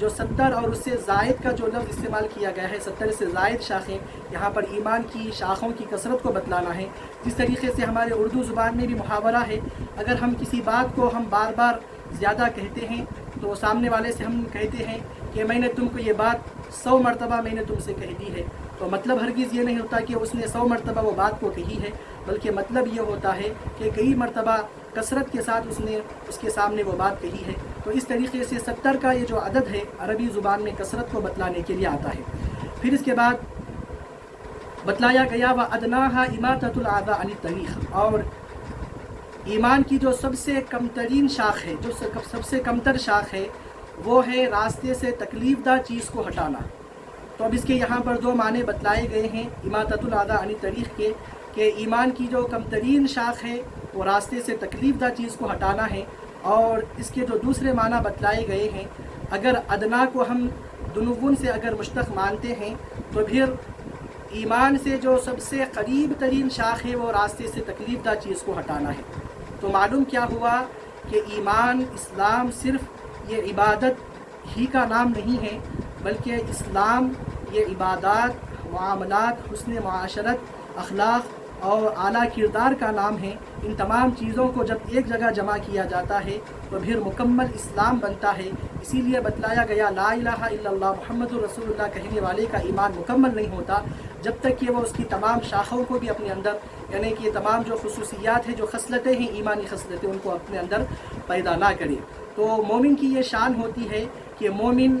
جو 70 اور اس سے زائد کا جو لفظ استعمال کیا گیا ہے، 70 سے زائد شاخیں، یہاں پر ایمان کی شاخوں کی کثرت کو بتلانا ہے۔ جس طریقے سے ہمارے اردو زبان میں بھی محاورہ ہے، اگر ہم کسی بات کو ہم بار بار زیادہ کہتے ہیں تو سامنے والے سے ہم کہتے ہیں کہ میں نے تم کو یہ بات 100 مرتبہ میں نے تم سے کہہ دی ہے، تو مطلب ہرگز یہ نہیں ہوتا کہ اس نے 100 مرتبہ وہ بات کو کہی ہے، بلکہ مطلب یہ ہوتا ہے کہ کئی مرتبہ کثرت کے ساتھ اس نے اس کے سامنے وہ بات کہی ہے۔ تو اس طریقے سے 70 کا یہ جو عدد ہے عربی زبان میں کثرت کو بتلانے کے لیے آتا ہے۔ پھر اس کے بعد بتلایا گیا وَأَدْنَاهَا إِمَاطَةُ الْأَعْدَاءِ عَنِ الطَّرِيقِ، اور ایمان کی جو سب سے کم ترین شاخ ہے، جو سب سے کمتر شاخ ہے، وہ ہے راستے سے تکلیف دہ چیز کو ہٹانا۔ تو اب اس کے یہاں پر دو معنی بتلائے گئے ہیں اماطۃ الاعداء عن الطریق کے، کہ ایمان کی جو کم ترین شاخ ہے وہ راستے سے تکلیف دہ چیز کو ہٹانا ہے، اور اس کے جو دوسرے معنی بتلائے گئے ہیں، اگر ادنا کو ہم دنون سے اگر مشتق مانتے ہیں تو پھر ایمان سے جو سب سے قریب ترین شاخ ہے وہ راستے سے تکلیف دہ چیز کو ہٹانا ہے۔ تو معلوم کیا ہوا کہ ایمان، اسلام صرف یہ عبادت ہی کا نام نہیں ہے، بلکہ اسلام یہ عبادات، معاملات، حسن معاشرت، اخلاق اور اعلیٰ کردار کا نام ہے۔ ان تمام چیزوں کو جب ایک جگہ جمع کیا جاتا ہے تو پھر مکمل اسلام بنتا ہے۔ اسی لیے بتلایا گیا لا الہ الا اللہ محمد الرسول اللہ کہنے والے کا ایمان مکمل نہیں ہوتا جب تک کہ وہ اس کی تمام شاخوں کو بھی اپنے اندر، یعنی کہ تمام جو خصوصیات ہیں، جو خصلتیں ہیں، ایمانی خصلتیں، ان کو اپنے اندر پیدا نہ کرے۔ تو مومن کی یہ شان ہوتی ہے کہ مومن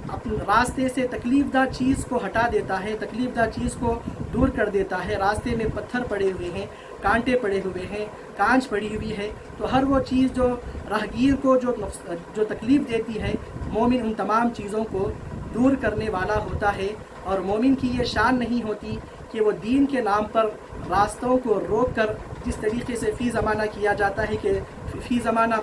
اپنے راستے سے تکلیف دہ چیز کو ہٹا دیتا ہے، تکلیف دہ چیز کو دور کر دیتا ہے۔ راستے میں پتھر پڑے ہوئے ہیں، کانٹے پڑے ہوئے ہیں، کانچ پڑی ہوئی ہے، تو ہر وہ چیز جو راہگیر کو جو تکلیف دیتی ہے، مومن ان تمام چیزوں کو دور کرنے والا ہوتا ہے۔ اور مومن کی یہ شان نہیں ہوتی کہ وہ دین کے نام پر راستوں کو روک کر، جس طریقے سے فی زمانہ کیا جاتا ہے کہ فی زمانہ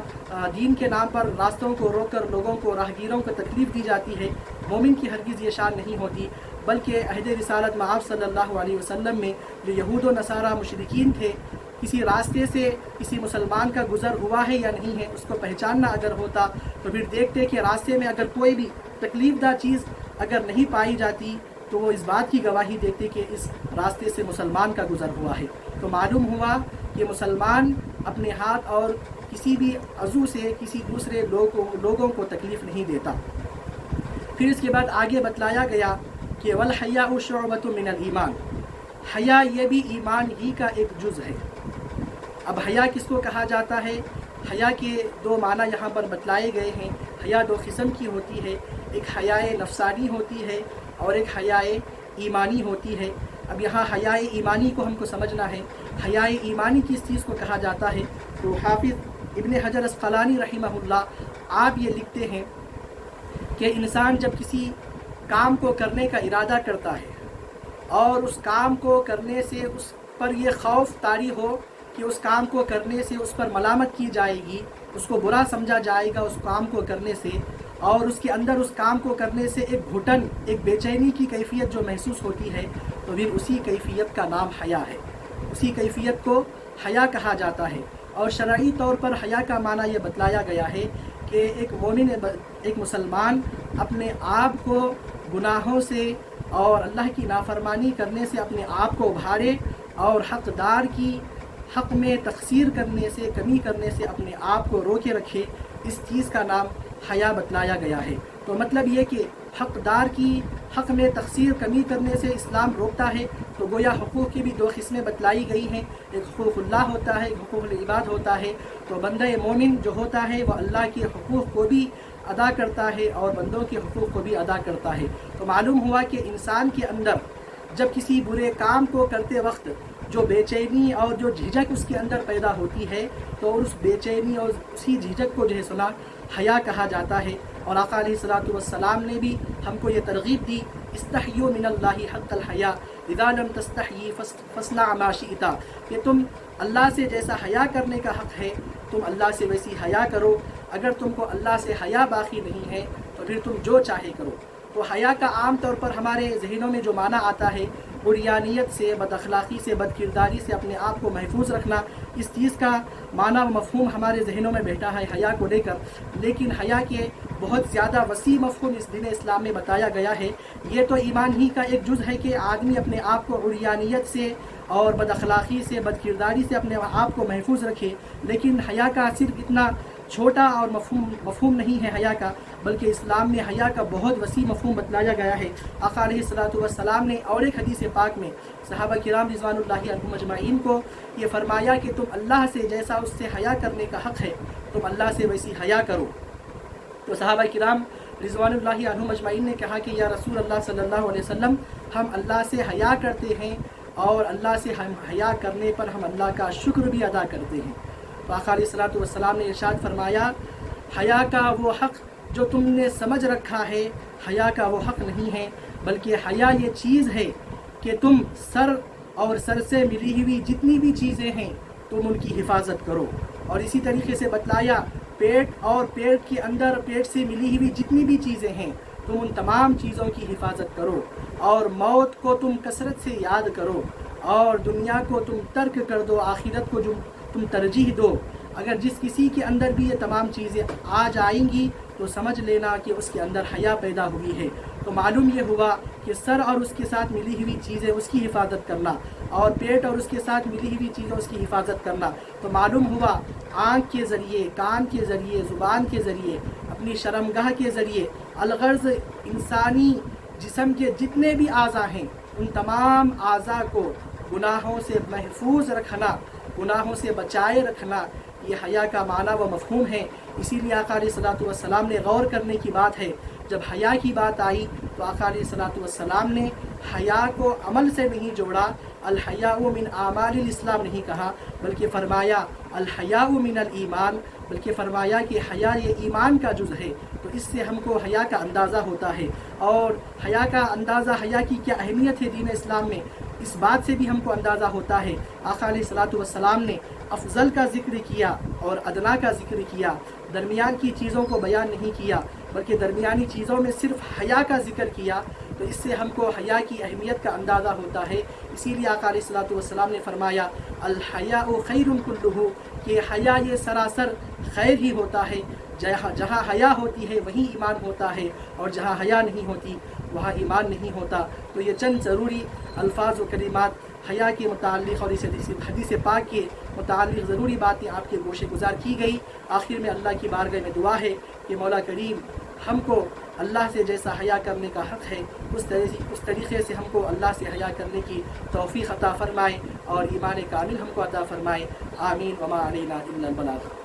دین کے نام پر راستوں کو روک کر لوگوں کو، راہگیروں کو تکلیف دی جاتی ہے، مومن کی ہرگز یہ شان نہیں ہوتی۔ بلکہ عہد رسالت میں آپ صلی اللہ علیہ وسلم میں جو یہود و نصارہ مشرکین تھے، کسی راستے سے کسی مسلمان کا گزر ہوا ہے یا نہیں ہے، اس کو پہچاننا اگر ہوتا تو پھر دیکھتے کہ راستے میں اگر کوئی بھی تکلیف دہ چیز اگر نہیں پائی جاتی تو وہ اس بات کی گواہی دیتے کہ اس راستے سے مسلمان کا گزر ہوا ہے۔ تو معلوم ہوا کہ مسلمان اپنے ہاتھ اور کسی بھی عضو سے کسی دوسرے لوگوں کو تکلیف نہیں دیتا۔ پھر اس کے بعد آگے بتلایا گیا کہ والحیاء شعبۃ من الایمان، حیا یہ بھی ایمان ہی کا ایک جز ہے۔ اب حیا کس کو کہا جاتا ہے؟ حیا کے دو معنی یہاں پر بتلائے گئے ہیں۔ حیا دو قسم کی ہوتی ہے، ایک حیا نفسانی ہوتی ہے اور ایک حیا ایمانی ہوتی ہے۔ اب یہاں حیا ایمانی کو ہم کو سمجھنا ہے۔ حیا ایمانی کس چیز کو کہا جاتا ہے؟ تو حافظ ابن حجر اسقلانی رحمہ اللہ آپ یہ لکھتے ہیں کہ انسان جب کسی کام کو کرنے کا ارادہ کرتا ہے اور اس کام کو کرنے سے اس پر یہ خوف طاری ہو کہ اس کام کو کرنے سے اس پر ملامت کی جائے گی، اس کو برا سمجھا جائے گا اس کام کو کرنے سے، اور اس کے اندر اس کام کو کرنے سے ایک گھٹن، ایک بے چینی کی کیفیت جو محسوس ہوتی ہے، تو پھر اسی کیفیت کا نام حیا ہے۔ اسی کیفیت کو حیا کہا جاتا ہے۔ اور شرعی طور پر حیا کا معنی یہ بتلایا گیا ہے کہ ایک مومن، ایک مسلمان اپنے آپ کو گناہوں سے اور اللہ کی نافرمانی کرنے سے اپنے آپ کو ابھارے، اور حقدار کی حق میں تقصیر کرنے سے، کمی کرنے سے اپنے آپ کو روکے رکھے۔ اس چیز کا نام حیا بتلایا گیا ہے۔ تو مطلب یہ کہ حقدار کی حق میں تقصیر، کمی کرنے سے اسلام روکتا ہے۔ تو گویا حقوق کی بھی دو قسمیں بتلائی گئی ہیں، ایک حقوق اللہ ہوتا ہے، ایک حقوق العباد ہوتا ہے۔ تو بندہ مومن جو ہوتا ہے وہ اللہ کے حقوق کو بھی ادا کرتا ہے اور بندوں کے حقوق کو بھی ادا کرتا ہے۔ تو معلوم ہوا کہ انسان کے اندر جب کسی برے کام کو کرتے وقت جو بے چینی اور جو جھجک اس کے اندر پیدا ہوتی ہے، تو اس بے چینی اور اسی جھجک کو جو ہے سنا حیا کہا جاتا ہے۔ اور آقا علیہ الصلوۃ والسلام نے بھی ہم کو یہ ترغیب دی، استحیوا من اللہ حق الحیا اذا لم تستحیی فاصنع ما شئت، کہ تم اللہ سے جیسا حیا کرنے کا حق ہے تم اللہ سے ویسی حیا کرو، اگر تم کو اللہ سے حیا باقی نہیں ہے تو پھر تم جو چاہے کرو۔ تو حیا کا عام طور پر ہمارے ذہنوں میں جو معنی آتا ہے عریانیت سے، بد اخلاقی سے، بد کرداری سے اپنے آپ کو محفوظ رکھنا، اس چیز کا معنی و مفہوم ہمارے ذہنوں میں بیٹھا ہے حیا کو لے کر، لیکن حیا کے بہت زیادہ وسیع مفہوم اس دین اسلام میں بتایا گیا ہے۔ یہ تو ایمان ہی کا ایک جز ہے کہ آدمی اپنے آپ کو عریانیت سے اور بد اخلاقی سے، بد کرداری سے اپنے آپ کو محفوظ رکھے، لیکن حیا کا صرف اتنا چھوٹا اور مفہوم نہیں ہے حیا کا، بلکہ اسلام میں حیا کا بہت وسیع مفہوم بتلایا گیا ہے۔ آقا علیہ الصلوۃ والسلام نے اور ایک حدیث پاک میں صحابہ کرام رضوان اللہ عنہم اجمعین کو یہ فرمایا کہ تم اللہ سے جیسا اس سے حیا کرنے کا حق ہے، تم اللہ سے ویسی حیا کرو۔ تو صحابہ کرام رضوان اللہ عنہم اجمعین نے کہا کہ یا رسول اللہ صلی اللہ علیہ وسلم، ہم اللہ سے حیا کرتے ہیں اور اللہ سے ہم حیا کرنے پر ہم اللہ کا شکر بھی ادا کرتے ہیں۔ تو آقا علیہ الصلوۃ والسلام نے ارشاد فرمایا، حیا کا وہ حق جو تم نے سمجھ رکھا ہے، حیا کا وہ حق نہیں ہے، بلکہ حیا یہ چیز ہے کہ تم سر اور سر سے ملی ہوئی جتنی بھی چیزیں ہیں تم ان کی حفاظت کرو۔ اور اسی طریقے سے بتلایا پیٹ اور پیٹ کے اندر پیٹ سے ملی ہوئی جتنی بھی چیزیں ہیں تم ان تمام چیزوں کی حفاظت کرو، اور موت کو تم کثرت سے یاد کرو، اور دنیا کو تم ترک کر دو، آخرت کو تم ترجیح دو۔ اگر جس کسی کے اندر بھی یہ تمام چیزیں آ جائیں گی تو سمجھ لینا کہ اس کے اندر حیا پیدا ہوئی ہے۔ تو معلوم یہ ہوا کہ سر اور اس کے ساتھ ملی ہوئی چیزیں اس کی حفاظت کرنا، اور پیٹ اور اس کے ساتھ ملی ہوئی چیزیں اس کی حفاظت کرنا، تو معلوم ہوا آنکھ کے ذریعے، کان کے ذریعے، زبان کے ذریعے، اپنی شرمگاہ کے ذریعے، الغرض انسانی جسم کے جتنے بھی اعضاء ہیں ان تمام اعضاء کو گناہوں سے محفوظ رکھنا، گناہوں سے بچائے رکھنا، یہ حیا کا معنی و مفہوم ہے۔ اسی لیے آقا علیہ الصلوۃ والسلام نے غور کرنے کی بات ہے، جب حیا کی بات آئی تو آقا علیہ الصلوۃ والسلام نے حیا کو عمل سے نہیں جوڑا، الحیاء من اعمال الاسلام نہیں کہا، بلکہ فرمایا الحیاء من الایمان، بلکہ فرمایا کہ حیا یہ ایمان کا جز ہے۔ تو اس سے ہم کو حیا کا اندازہ ہوتا ہے، اور حیا کا اندازہ، حیا کی کیا اہمیت ہے دین اسلام میں، اس بات سے بھی ہم کو اندازہ ہوتا ہے۔ آقا علیہ الصلوۃ والسلام نے افضل کا ذکر کیا اور ادنا کا ذکر کیا، درمیان کی چیزوں کو بیان نہیں کیا، بلکہ درمیانی چیزوں میں صرف حیا کا ذکر کیا۔ تو اس سے ہم کو حیا کی اہمیت کا اندازہ ہوتا ہے۔ اسی لیے آقا علیہ الصلوۃ والسلام نے فرمایا الحیاء خیر کلہ، کہ حیا یہ سراسر خیر ہی ہوتا ہے۔ جہاں حیا ہوتی ہے وہیں ایمان ہوتا ہے، اور جہاں حیا نہیں ہوتی وہاں ایمان نہیں ہوتا۔ تو یہ چند ضروری الفاظ و کلمات حیا کے متعلق اور اس حدیث پاک کے متعلق ضروری باتیں آپ کے گوشے گزار کی گئی۔ آخر میں اللہ کی بارگاہ میں دعا ہے کہ مولا کریم ہم کو اللہ سے جیسا حیا کرنے کا حق ہے اس طریقے سے ہم کو اللہ سے حیا کرنے کی توفیق عطا فرمائے، اور ایمان کامل ہم کو عطا فرمائے۔ آمین وما علینا الا البلاغ۔